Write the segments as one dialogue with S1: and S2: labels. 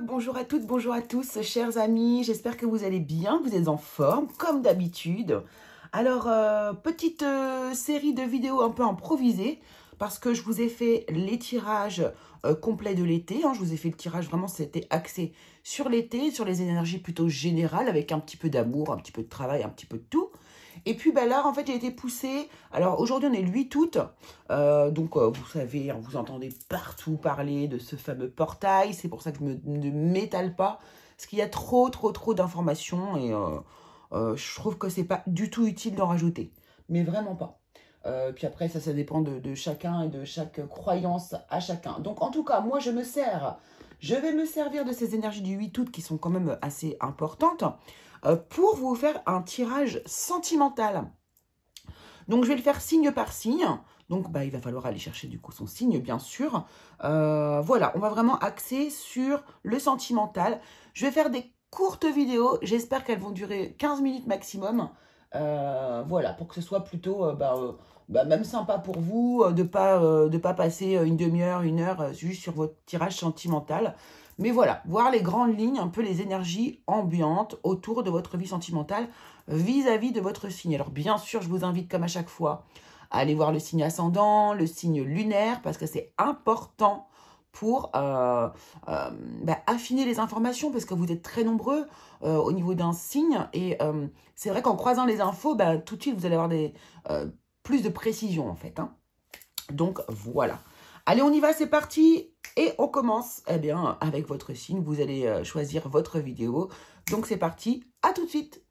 S1: bonjour à toutes, bonjour à tous, chers amis, j'espère que vous allez bien, vous êtes en forme, comme d'habitude. Alors, petite série de vidéos un peu improvisées, parce que je vous ai fait les tirages complets de l'été, hein. Je vous ai fait le tirage, vraiment, c'était axé sur l'été, sur les énergies plutôt générales, avec un petit peu d'amour, un petit peu de travail, un petit peu de tout. Et puis bah là, en fait, j'ai été poussée. Alors aujourd'hui, on est le 8 août. Donc, vous savez, hein, vous entendez partout parler de ce fameux portail. C'est pour ça que je ne m'étale pas. Parce qu'il y a trop d'informations. Et je trouve que c'est pas du tout utile d'en rajouter. Mais vraiment pas. Puis après, ça dépend de chacun et de chaque croyance à chacun. Donc, en tout cas, moi, je vais me servir de ces énergies du 8 août qui sont quand même assez importantes pour vous faire un tirage sentimental. Donc, je vais le faire signe par signe. Donc, bah, il va falloir aller chercher du coup son signe, bien sûr. Voilà, on va vraiment axer sur le sentimental. Je vais faire des courtes vidéos. J'espère qu'elles vont durer 15 minutes maximum. Voilà, pour que ce soit plutôt même sympa pour vous, de pas passer une demi-heure, une heure juste sur votre tirage sentimental. Mais voilà, voir les grandes lignes, un peu les énergies ambiantes autour de votre vie sentimentale vis-à-vis de votre signe. Alors bien sûr, je vous invite comme à chaque fois à aller voir le signe ascendant, le signe lunaire, parce que c'est important pour affiner les informations, parce que vous êtes très nombreux au niveau d'un signe. Et c'est vrai qu'en croisant les infos, tout de suite, vous allez avoir plus de précision, en fait. Hein. Donc, voilà. Allez, on y va, c'est parti. Et on commence, eh bien, avec votre signe. Vous allez choisir votre vidéo. Donc, c'est parti. À tout de suite.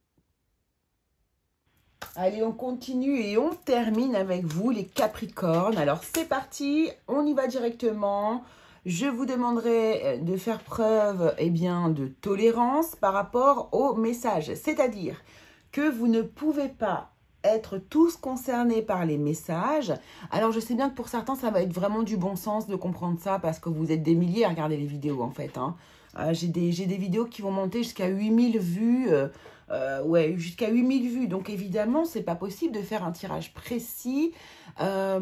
S1: Allez, on continue et on termine avec vous, les Capricornes. Alors, c'est parti. On y va directement. Je vous demanderai de faire preuve, eh bien, de tolérance par rapport au message. C'est-à-dire que vous ne pouvez pas être tous concernés par les messages. Alors, je sais bien que pour certains, ça va être vraiment du bon sens de comprendre ça parce que vous êtes des milliers à regarder les vidéos, en fait. Hein. J'ai des vidéos qui vont monter jusqu'à 8000 vues. Ouais, jusqu'à 8000 vues. Donc, évidemment, c'est pas possible de faire un tirage précis à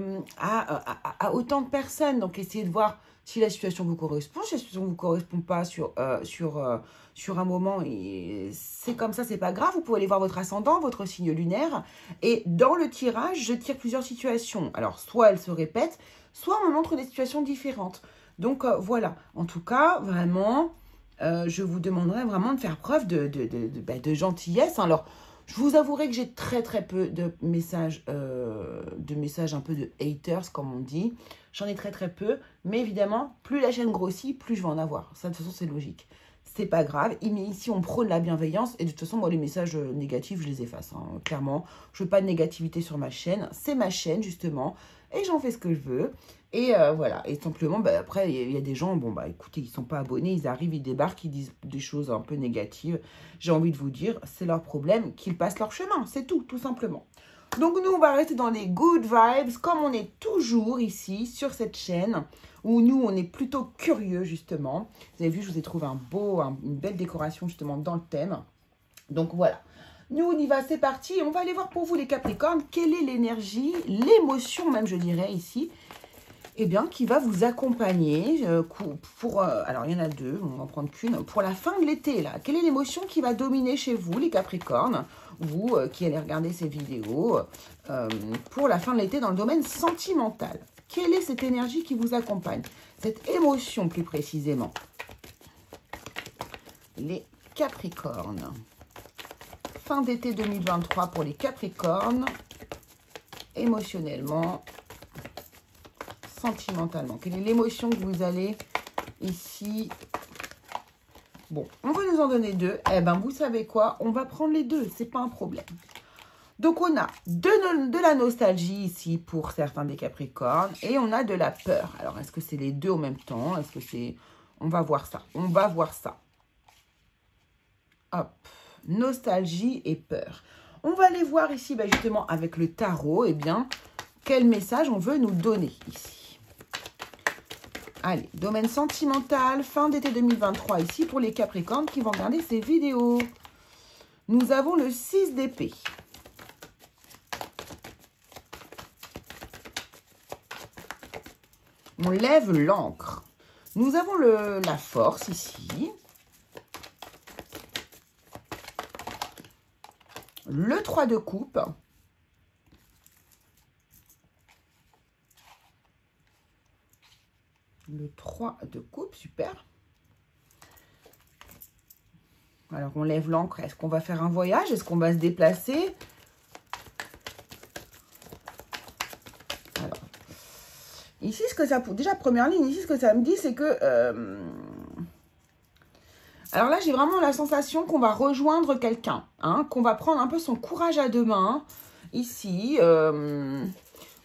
S1: autant de personnes. Donc, essayez de voir si la situation vous correspond. Si la situation ne vous correspond pas sur un moment, c'est comme ça, c'est pas grave. Vous pouvez aller voir votre ascendant, votre signe lunaire. Et dans le tirage, je tire plusieurs situations. Alors, soit elles se répètent, soit on me montre des situations différentes. Donc, voilà. En tout cas, vraiment, je vous demanderai vraiment de faire preuve de gentillesse. Alors, je vous avouerai que j'ai très peu de messages un peu de haters, comme on dit. J'en ai très peu. Mais évidemment, plus la chaîne grossit, plus je vais en avoir. Ça, de toute façon, c'est logique. C'est pas grave. Mais ici, on prône la bienveillance. Et de toute façon, moi, les messages négatifs, je les efface. Hein, clairement, je veux pas de négativité sur ma chaîne. C'est ma chaîne, justement. Et j'en fais ce que je veux. Et voilà. Et simplement, après, il y a des gens, écoutez, ils sont pas abonnés. Ils arrivent, ils débarquent, ils disent des choses un peu négatives. J'ai envie de vous dire, c'est leur problème, qu'ils passent leur chemin. C'est tout simplement. Donc, nous, on va rester dans les good vibes, comme on est toujours ici, sur cette chaîne, où nous, on est plutôt curieux, justement. Vous avez vu, je vous ai trouvé une belle décoration, justement, dans le thème. Donc, voilà. Nous, on y va, c'est parti. On va aller voir pour vous, les Capricornes, quelle est l'énergie, l'émotion, même, je dirais, ici, eh bien, qui va vous accompagner alors, il y en a deux, on va en prendre qu'une. Pour la fin de l'été, là, quelle est l'émotion qui va dominer chez vous, les Capricornes, vous qui allez regarder ces vidéos, pour la fin de l'été dans le domaine sentimental? Quelle est cette énergie qui vous accompagne? Cette émotion, plus précisément. Les Capricornes. Fin d'été 2023 pour les Capricornes. Émotionnellement, sentimentalement. Quelle est l'émotion que vous allez ici? Bon, on va nous en donner deux. Eh ben, vous savez quoi? On va prendre les deux. C'est pas un problème. Donc, on a de la nostalgie ici pour certains des Capricornes. Et on a de la peur. Alors, est-ce que c'est les deux en même temps? Est-ce que c'est... On va voir ça. On va voir ça. Hop. Nostalgie et peur. On va aller voir ici, justement, avec le tarot, eh bien, quel message on veut nous donner ici. Allez, domaine sentimental, fin d'été 2023 ici pour les Capricornes qui vont regarder ces vidéos. Nous avons le 6 d'épée. On lève l'ancre. Nous avons la force ici. Le 3 de coupe. Le 3 de coupe, super. Alors, on lève l'encre. Est-ce qu'on va faire un voyage? Est-ce qu'on va se déplacer? Alors, ici, ce que ça... Déjà, première ligne, ici, ce que ça me dit, c'est que... Alors là, j'ai vraiment la sensation qu'on va rejoindre quelqu'un, hein, qu'on va prendre un peu son courage à deux mains, ici.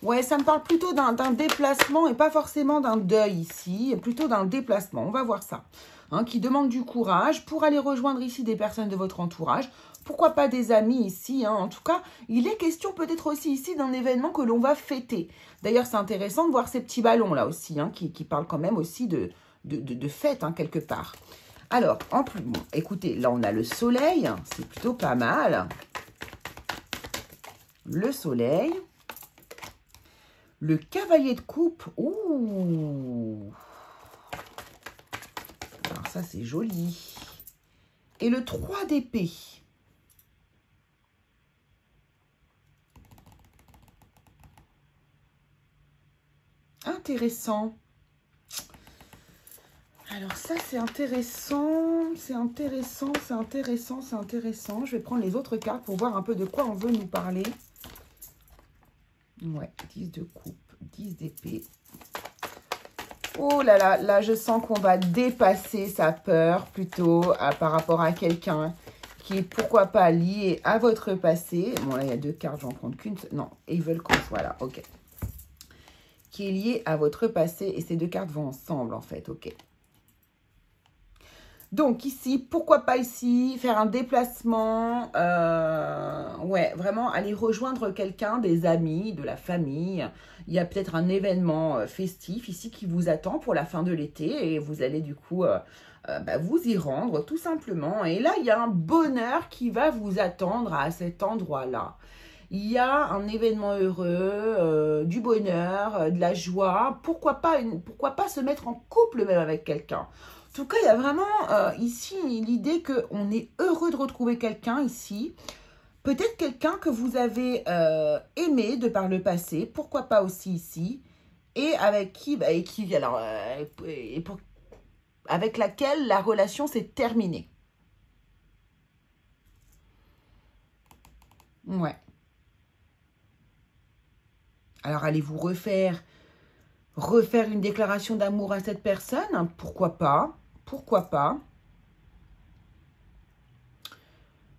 S1: Ouais, ça me parle plutôt d'un déplacement et pas forcément d'un deuil ici, plutôt d'un déplacement, on va voir ça. Hein, qui demande du courage pour aller rejoindre ici des personnes de votre entourage. Pourquoi pas des amis ici, hein. En tout cas, il est question peut-être aussi ici d'un événement que l'on va fêter. D'ailleurs, c'est intéressant de voir ces petits ballons là aussi, hein, qui parlent quand même aussi de fête, hein, quelque part. Alors, en plus, bon, écoutez, là on a le soleil, c'est plutôt pas mal. Le soleil. Le cavalier de coupe, ouh. Alors ça, c'est joli. Et le 3 d'épée. Intéressant. Alors ça, c'est intéressant. C'est intéressant, c'est intéressant, c'est intéressant. Je vais prendre les autres cartes pour voir un peu de quoi on veut nous parler. Ouais, 10 de coupe, 10 d'épée. Oh là là, là je sens qu'on va dépasser sa peur plutôt par rapport à quelqu'un qui est pourquoi pas lié à votre passé. Bon là il y a deux cartes, j'en prends qu'une. Non, Evil Course, voilà, ok. Qui est lié à votre passé et ces deux cartes vont ensemble en fait, ok. Donc ici, pourquoi pas ici, faire un déplacement, ouais, vraiment aller rejoindre quelqu'un, des amis, de la famille. Il y a peut-être un événement festif ici qui vous attend pour la fin de l'été et vous allez du coup vous y rendre tout simplement. Et là, il y a un bonheur qui va vous attendre à cet endroit-là. Il y a un événement heureux, du bonheur, de la joie. Pourquoi pas se mettre en couple même avec quelqu'un? En tout cas, il y a vraiment ici l'idée qu'on est heureux de retrouver quelqu'un ici. Peut-être quelqu'un que vous avez aimé de par le passé. Pourquoi pas aussi ici. Et avec qui, alors, avec laquelle la relation s'est terminée. Ouais. Alors, allez-vous refaire une déclaration d'amour à cette personne? Pourquoi pas? Pourquoi pas?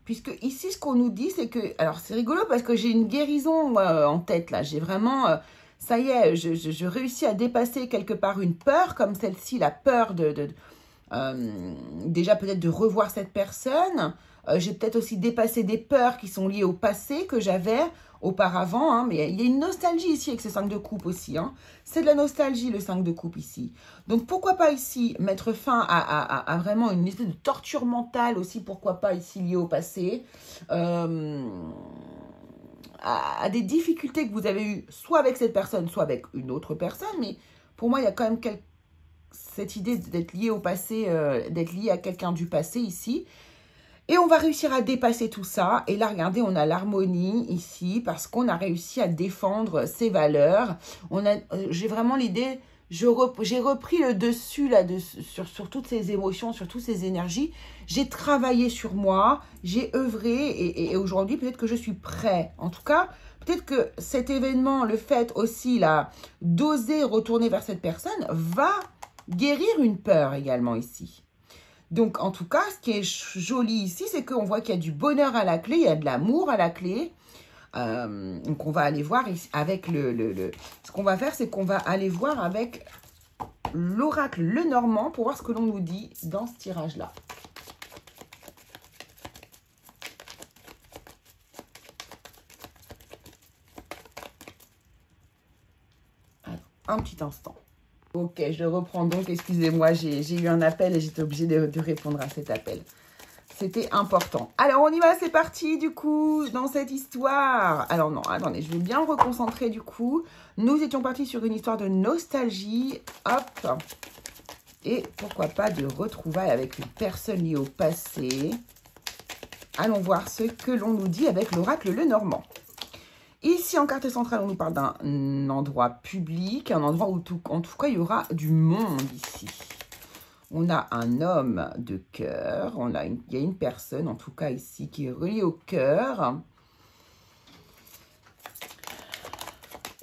S1: Puisque ici, ce qu'on nous dit, c'est que... Alors, c'est rigolo parce que j'ai une guérison en tête, là. J'ai vraiment... ça y est, je réussis à dépasser quelque part une peur comme celle-ci, la peur déjà peut-être de revoir cette personne. J'ai peut-être aussi dépassé des peurs qui sont liées au passé que j'avais auparavant, hein, mais il y a une nostalgie ici avec ce 5 de coupe aussi. Hein. C'est de la nostalgie, le 5 de coupe ici. Donc, pourquoi pas ici mettre fin à vraiment une espèce de torture mentale aussi, pourquoi pas ici liée au passé, à des difficultés que vous avez eues, soit avec cette personne, soit avec une autre personne. Mais pour moi, il y a quand même cette idée d'être lié au passé, d'être lié à quelqu'un du passé ici. Et on va réussir à dépasser tout ça. Et là, regardez, on a l'harmonie ici parce qu'on a réussi à défendre ses valeurs. J'ai vraiment l'idée, j'ai repris le dessus là, sur toutes ces émotions, sur toutes ces énergies. J'ai travaillé sur moi, j'ai œuvré et aujourd'hui, peut-être que je suis prêt. En tout cas, peut-être que cet événement, le fait aussi là d'oser retourner vers cette personne, va guérir une peur également ici. Donc, en tout cas, ce qui est joli ici, c'est qu'on voit qu'il y a du bonheur à la clé, il y a de l'amour à la clé. Donc, on va aller voir ici avec ce qu'on va faire, c'est qu'on va aller voir avec l'oracle Lenormand pour voir ce que l'on nous dit dans ce tirage-là. Un petit instant. Ok, je reprends donc, excusez-moi, j'ai eu un appel et j'étais obligée de répondre à cet appel. C'était important. Alors, on y va, c'est parti, du coup, dans cette histoire. Alors, non, attendez, je vais bien me reconcentrer, du coup. Nous étions partis sur une histoire de nostalgie. Hop. Et pourquoi pas de retrouvailles avec une personne liée au passé. Allons voir ce que l'on nous dit avec l'oracle Lenormand. Ici, en carte centrale, on nous parle d'un endroit public, un endroit où, en tout cas, il y aura du monde ici. On a un homme de cœur, il y a une personne, en tout cas ici, qui est reliée au cœur.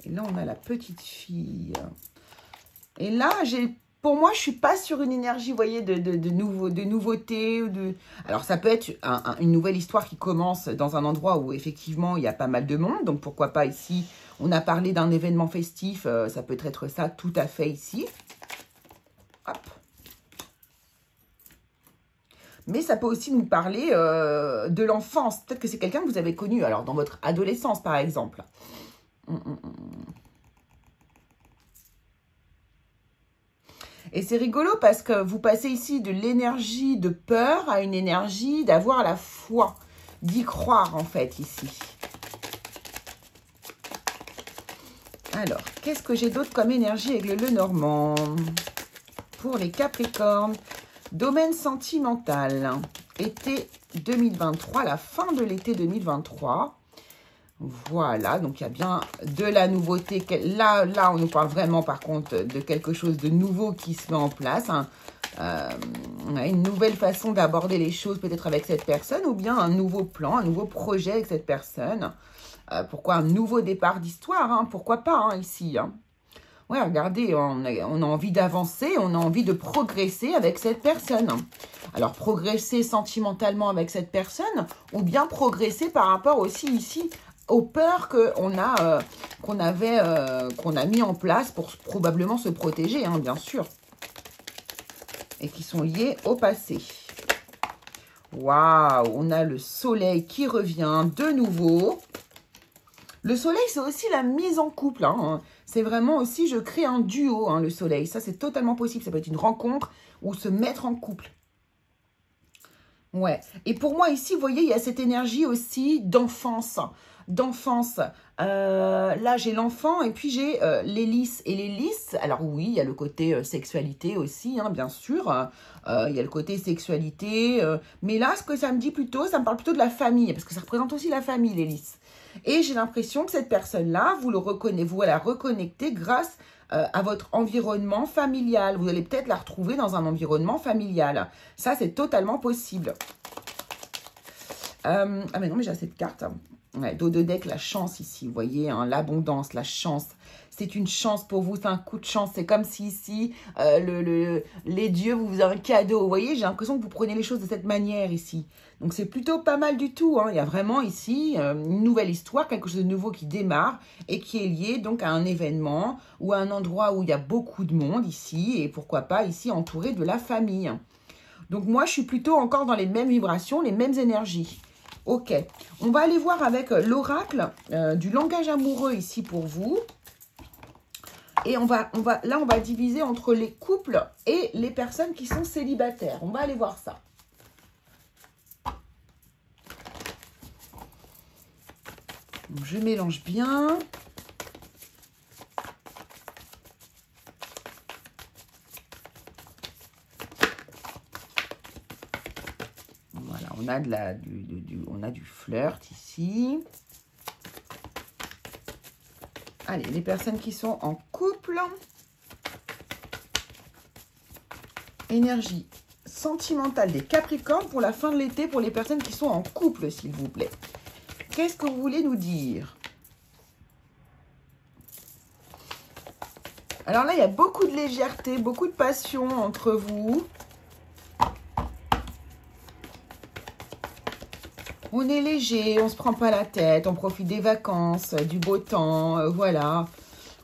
S1: Et là, on a la petite fille. Et là, pour moi, je ne suis pas sur une énergie, vous voyez, de nouveauté. Alors, ça peut être une nouvelle histoire qui commence dans un endroit où, effectivement, il y a pas mal de monde. Donc, pourquoi pas ici, on a parlé d'un événement festif. Ça peut être ça tout à fait ici. Hop. Mais ça peut aussi nous parler de l'enfance. Peut-être que c'est quelqu'un que vous avez connu, alors dans votre adolescence, par exemple. Et c'est rigolo parce que vous passez ici de l'énergie de peur à une énergie d'avoir la foi, d'y croire en fait ici. Alors, qu'est-ce que j'ai d'autre comme énergie avec le Lenormand? Pour les Capricornes, domaine sentimental, été 2023, la fin de l'été 2023. Voilà, donc il y a bien de la nouveauté. Là, on nous parle vraiment, par contre, de quelque chose de nouveau qui se met en place. Hein. On a une nouvelle façon d'aborder les choses, peut-être avec cette personne, ou bien un nouveau plan, un nouveau projet avec cette personne. Pourquoi un nouveau départ d'histoire, hein? Pourquoi pas, hein, ici, hein? Ouais, regardez, on a envie d'avancer, on a envie de progresser avec cette personne. Alors, progresser sentimentalement avec cette personne, ou bien progresser par rapport aussi ici aux peurs qu'on a mis en place pour probablement se protéger, hein, bien sûr. Et qui sont liées au passé. Waouh, on a le soleil qui revient de nouveau. Le soleil, c'est aussi la mise en couple. Hein. C'est vraiment aussi, je crée un duo, hein, le soleil. Ça, c'est totalement possible. Ça peut être une rencontre ou se mettre en couple. Ouais. Et pour moi, ici, vous voyez, il y a cette énergie aussi d'enfance. Là, j'ai l'enfant et puis j'ai l'hélice. Et l'hélice, alors oui, il y a le côté sexualité aussi, hein, bien sûr. Il y a le côté sexualité. Mais là, ce que ça me dit plutôt, ça me parle plutôt de la famille. Parce que ça représente aussi la famille, l'hélice. Et j'ai l'impression que cette personne-là, vous la reconnectez grâce à votre environnement familial. Vous allez peut-être la retrouver dans un environnement familial. Ça, c'est totalement possible. Ah, mais non, mais j'ai cette carte. Ouais, dos de deck, la chance ici, vous voyez, hein, l'abondance, la chance. C'est une chance pour vous, c'est un coup de chance. C'est comme si ici, les dieux vous faisaient un cadeau. Vous voyez, j'ai l'impression que vous prenez les choses de cette manière ici. Donc, c'est plutôt pas mal du tout. Hein. Il y a vraiment ici une nouvelle histoire, quelque chose de nouveau qui démarre et qui est lié donc à un événement ou à un endroit où il y a beaucoup de monde ici. Et pourquoi pas ici entouré de la famille. Donc, moi, je suis plutôt encore dans les mêmes vibrations, les mêmes énergies. Ok, on va aller voir avec l'oracle du langage amoureux ici pour vous. Et on va diviser entre les couples et les personnes qui sont célibataires. On va aller voir ça. Donc, je mélange bien. Voilà, on a du flirt ici. Allez, les personnes qui sont en couple. Énergie sentimentale des Capricornes pour la fin de l'été, pour les personnes qui sont en couple, s'il vous plaît. Qu'est-ce que vous voulez nous dire? Alors là, il y a beaucoup de légèreté, beaucoup de passion entre vous. On est léger, on ne se prend pas la tête, on profite des vacances, du beau temps, voilà.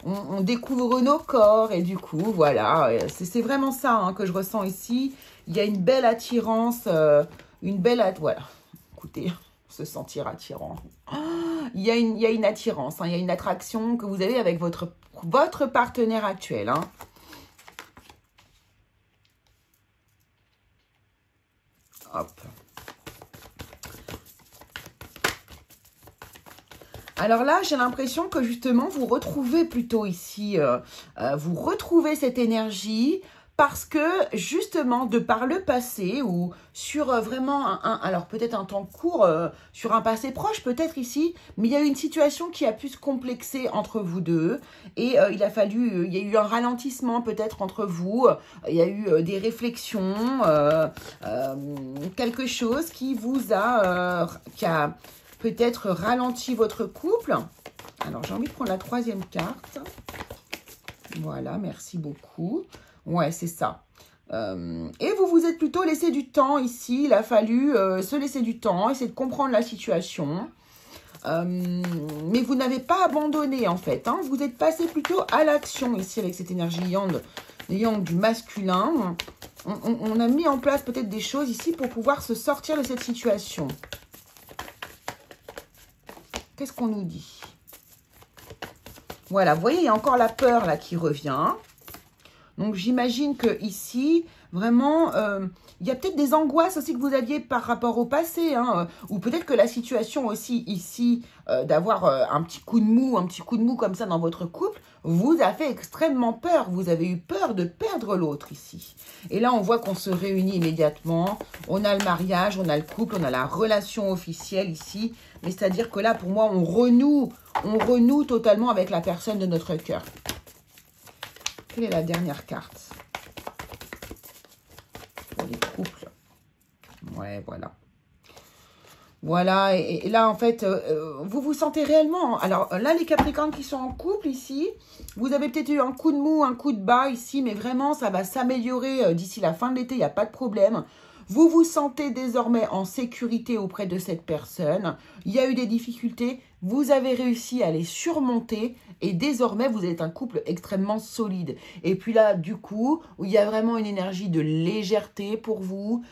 S1: On découvre nos corps et du coup, voilà. C'est vraiment ça hein, que je ressens ici. Il y a une belle attirance, voilà. Écoutez, se sentir attirant. Il y a une attirance, hein, il y a une attraction que vous avez avec votre partenaire actuel. Hein. Hop. Alors là, j'ai l'impression que justement, vous retrouvez plutôt ici, vous retrouvez cette énergie Parce que, justement, de par le passé ou sur vraiment, alors peut-être un temps court, sur un passé proche peut-être ici, mais il y a eu une situation qui a pu se complexer entre vous deux et il y a eu un ralentissement peut-être entre vous, il y a eu des réflexions, quelque chose qui qui a peut-être ralenti votre couple. Alors, j'ai envie de prendre la troisième carte. Voilà, merci beaucoup. Ouais, c'est ça. Et vous vous êtes plutôt laissé du temps ici. Il a fallu se laisser du temps, essayer de comprendre la situation. Mais vous n'avez pas abandonné, en fait. Hein. Vous êtes passé plutôt à l'action ici avec cette énergie yang du masculin. On a mis en place peut-être des choses ici pour pouvoir se sortir de cette situation. Qu'est-ce qu'on nous dit? Voilà, vous voyez, il y a encore la peur là qui revient. Donc, j'imagine que ici, vraiment, il y a peut-être des angoisses aussi que vous aviez par rapport au passé. Hein, ou peut-être que la situation aussi ici, d'avoir un petit coup de mou comme ça dans votre couple, vous a fait extrêmement peur. Vous avez eu peur de perdre l'autre ici. Et là, on voit qu'on se réunit immédiatement. On a le mariage, on a le couple, on a la relation officielle ici. Mais c'est-à-dire que là, pour moi, on renoue totalement avec la personne de notre cœur. Quelle est la dernière carte pour les couples? Ouais, voilà. Voilà, et là, en fait, vous vous sentez réellement... Alors là, les Capricornes qui sont en couple ici, vous avez peut-être eu un coup de mou, un coup de bas ici, mais vraiment, ça va s'améliorer d'ici la fin de l'été, il n'y a pas de problème. Vous vous sentez désormais en sécurité auprès de cette personne. Il y a eu des difficultés, vous avez réussi à les surmonter et désormais, vous êtes un couple extrêmement solide. Et puis là, du coup, il y a vraiment une énergie de légèreté pour vous.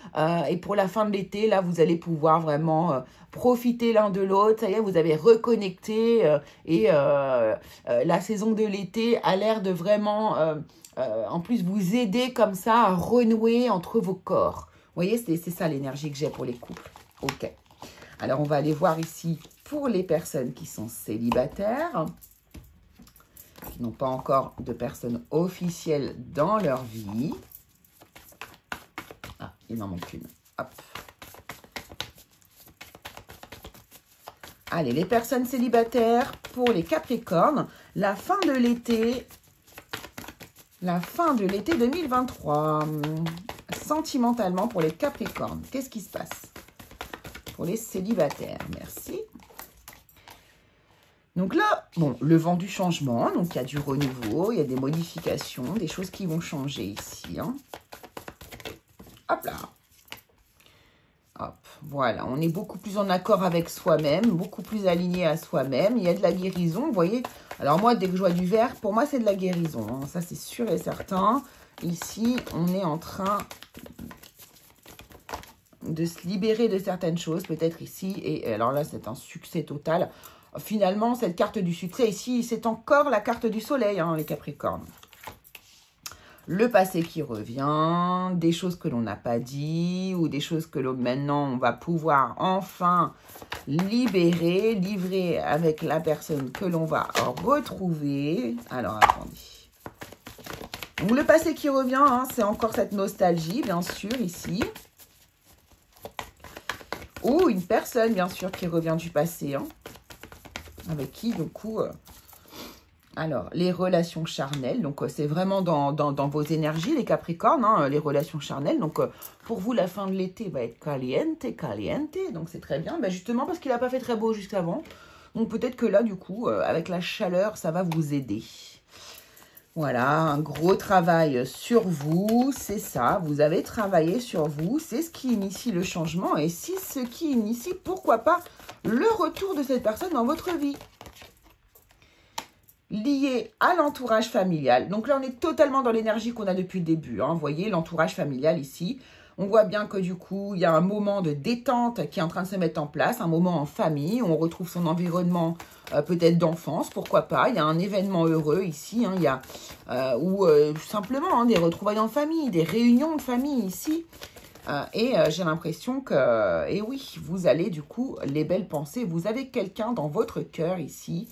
S1: Et pour la fin de l'été, là, vous allez pouvoir vraiment profiter l'un de l'autre. Ça y est, vous avez reconnecté la saison de l'été a l'air de vraiment, en plus, vous aider comme ça à renouer entre vos corps. Vous voyez, c'est ça l'énergie que j'ai pour les couples. Ok. Alors, on va aller voir ici pour les personnes qui sont célibataires, qui n'ont pas encore de personnes officielles dans leur vie. Ah, il n'en manque une. Hop. Allez, les personnes célibataires pour les Capricornes, la fin de l'été 2023. Sentimentalement pour les Capricornes, qu'est-ce qui se passe pour les célibataires? Merci. Donc là, bon, le vent du changement, donc il y a du renouveau, il y a des modifications, des choses qui vont changer ici. Hein. Hop là. Hop, voilà, on est beaucoup plus en accord avec soi-même, beaucoup plus aligné à soi-même. Il y a de la guérison, vous voyez. Alors moi, dès que je vois du vert, pour moi, c'est de la guérison. Hein. Ça, c'est sûr et certain. Ici, on est en train de se libérer de certaines choses, peut-être ici. Et alors là, c'est un succès total. Finalement, cette carte du succès ici, c'est encore la carte du soleil, hein, les Capricornes. Le passé qui revient, des choses que l'on n'a pas dit ou des choses que maintenant, on va pouvoir enfin libérer, livrer avec la personne que l'on va retrouver. Alors, attendez. Donc, le passé qui revient, hein, c'est encore cette nostalgie, bien sûr, ici. Ou une personne, bien sûr, qui revient du passé, hein, avec qui, du coup... alors, les relations charnelles, donc c'est vraiment dans vos énergies, les Capricornes, hein, les relations charnelles. Donc, pour vous, la fin de l'été va être caliente, caliente. Donc, c'est très bien. Ben, justement, parce qu'il n'a pas fait très beau jusqu'avant. Donc, peut-être que là, du coup, avec la chaleur, ça va vous aider. Voilà, un gros travail sur vous, c'est ça. Vous avez travaillé sur vous, c'est ce qui initie le changement. Et si ce qui initie, pourquoi pas, le retour de cette personne dans votre vie. Lié à l'entourage familial. Donc là, on est totalement dans l'énergie qu'on a depuis le début. Hein. Vous voyez, l'entourage familial ici. On voit bien que du coup, il y a un moment de détente qui est en train de se mettre en place, un moment en famille, où on retrouve son environnement peut-être d'enfance, pourquoi pas. Il y a un événement heureux ici, hein, il y a, ou simplement hein, des retrouvailles en famille, des réunions de famille ici. J'ai l'impression que, et oui, vous allez du coup, les belles pensées, vous avez quelqu'un dans votre cœur ici,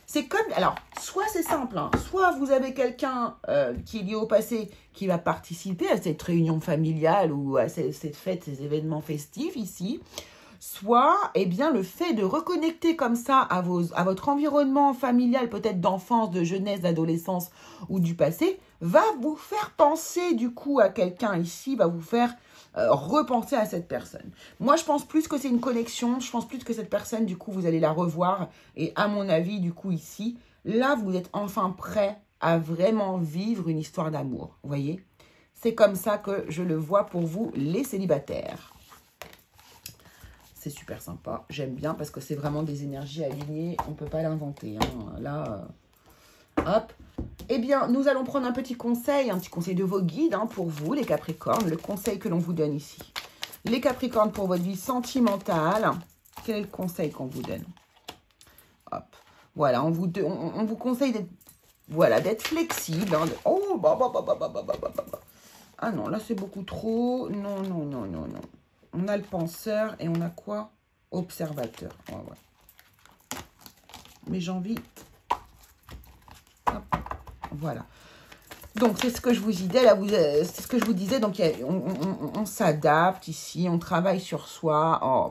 S1: C'est comme, alors, soit c'est simple, hein, soit vous avez quelqu'un qui est lié au passé qui va participer à cette réunion familiale ou à cette fête, ces événements festifs ici, soit, eh bien, le fait de reconnecter comme ça à votre environnement familial, peut-être d'enfance, de jeunesse, d'adolescence ou du passé, va vous faire penser du coup à quelqu'un ici, va vous faire repenser à cette personne. Moi, je pense plus que c'est une connexion, je pense plus que cette personne, du coup, vous allez la revoir. Et à mon avis, du coup, ici, là, vous êtes enfin prêt à vraiment vivre une histoire d'amour. Vous voyez? C'est comme ça que je le vois pour vous, les célibataires. C'est super sympa, j'aime bien parce que c'est vraiment des énergies alignées, on ne peut pas l'inventer. Hein. Là, hop. Eh bien, nous allons prendre un petit conseil de vos guides hein, pour vous, les Capricornes, le conseil que l'on vous donne ici. Les Capricornes pour votre vie sentimentale, quel est le conseil qu'on vous donne? Hop, voilà, on vous conseille d'être d'être flexible. Hein, oh, ah non, là c'est beaucoup trop. Non, non, non, non, non. On a le penseur et on a quoi? Observateur. Ouais, ouais. Mais j'ai envie... Hop. Voilà. Donc, c'est ce que je vous disais. Là, c'est ce que je vous disais. Donc, on s'adapte ici. On travaille sur soi. Oh.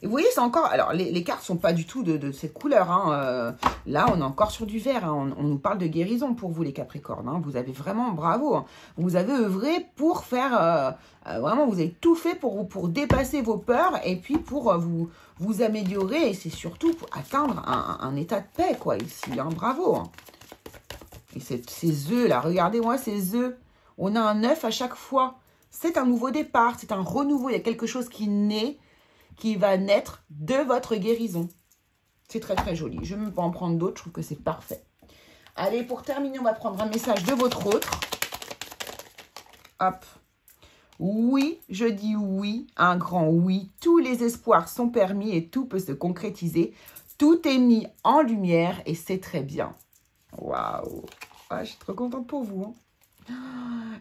S1: Et vous voyez, c'est encore... Alors, les cartes ne sont pas du tout de cette couleur. Hein. Là, on est encore sur du vert. Hein. On nous parle de guérison pour vous, les Capricornes. Hein. Vous avez vraiment... Bravo. Hein. Vous avez œuvré pour faire... vraiment, vous avez tout fait pour dépasser vos peurs et puis pour vous améliorer. Et c'est surtout pour atteindre un état de paix, quoi, ici. Hein. Bravo. Hein. Et ces œufs, là, regardez-moi ces œufs. On a un œuf à chaque fois. C'est un nouveau départ. C'est un renouveau. Il y a quelque chose qui naît, qui va naître de votre guérison. C'est très, très joli. Je ne vais pas en prendre d'autres. Je trouve que c'est parfait. Allez, pour terminer, on va prendre un message de votre autre. Hop. Oui, je dis oui, un grand oui. Tous les espoirs sont permis et tout peut se concrétiser. Tout est mis en lumière et c'est très bien. Waouh. Ah, je suis trop contente pour vous. Hein.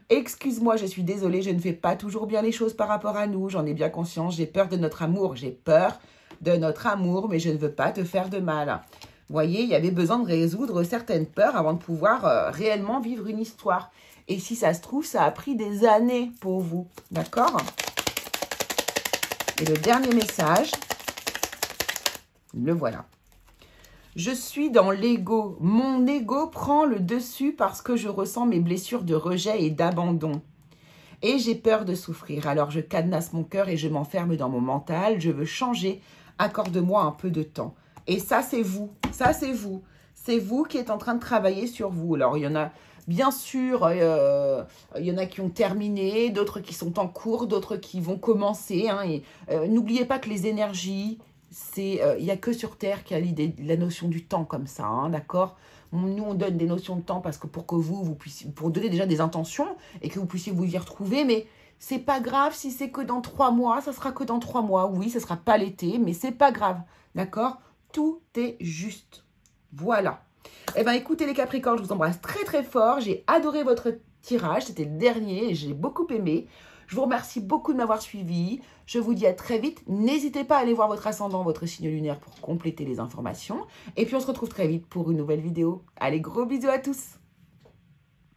S1: Excuse-moi, je suis désolée, je ne fais pas toujours bien les choses par rapport à nous. J'en ai bien conscience. J'ai peur de notre amour. J'ai peur de notre amour, mais je ne veux pas te faire de mal. Vous voyez, il y avait besoin de résoudre certaines peurs avant de pouvoir réellement vivre une histoire. Et si ça se trouve, ça a pris des années pour vous. D'accord? Et le dernier message, le voilà. Je suis dans l'ego. Mon ego prend le dessus parce que je ressens mes blessures de rejet et d'abandon. Et j'ai peur de souffrir. Alors je cadenasse mon cœur et je m'enferme dans mon mental. Je veux changer. Accorde-moi un peu de temps. Et ça, c'est vous. Ça, c'est vous. C'est vous qui êtes en train de travailler sur vous. Alors, il y en a, bien sûr, il y en a qui ont terminé, d'autres qui sont en cours, d'autres qui vont commencer. Hein, et n'oubliez pas que les énergies... il n'y a que sur Terre qui a la notion du temps comme ça, hein, d'accord? Nous, on donne des notions de temps parce que pour que vous puissiez, pour donner déjà des intentions et que vous puissiez vous y retrouver, mais c'est pas grave si c'est que dans 3 mois, ça sera que dans 3 mois. Oui, ça sera pas l'été, mais c'est pas grave, d'accord? Tout est juste. Voilà. Eh bien, écoutez les Capricornes, je vous embrasse très très fort. J'ai adoré votre tirage, c'était le dernier et j'ai beaucoup aimé. Je vous remercie beaucoup de m'avoir suivi. Je vous dis à très vite. N'hésitez pas à aller voir votre ascendant, votre signe lunaire pour compléter les informations. Et puis, on se retrouve très vite pour une nouvelle vidéo. Allez, gros bisous à tous!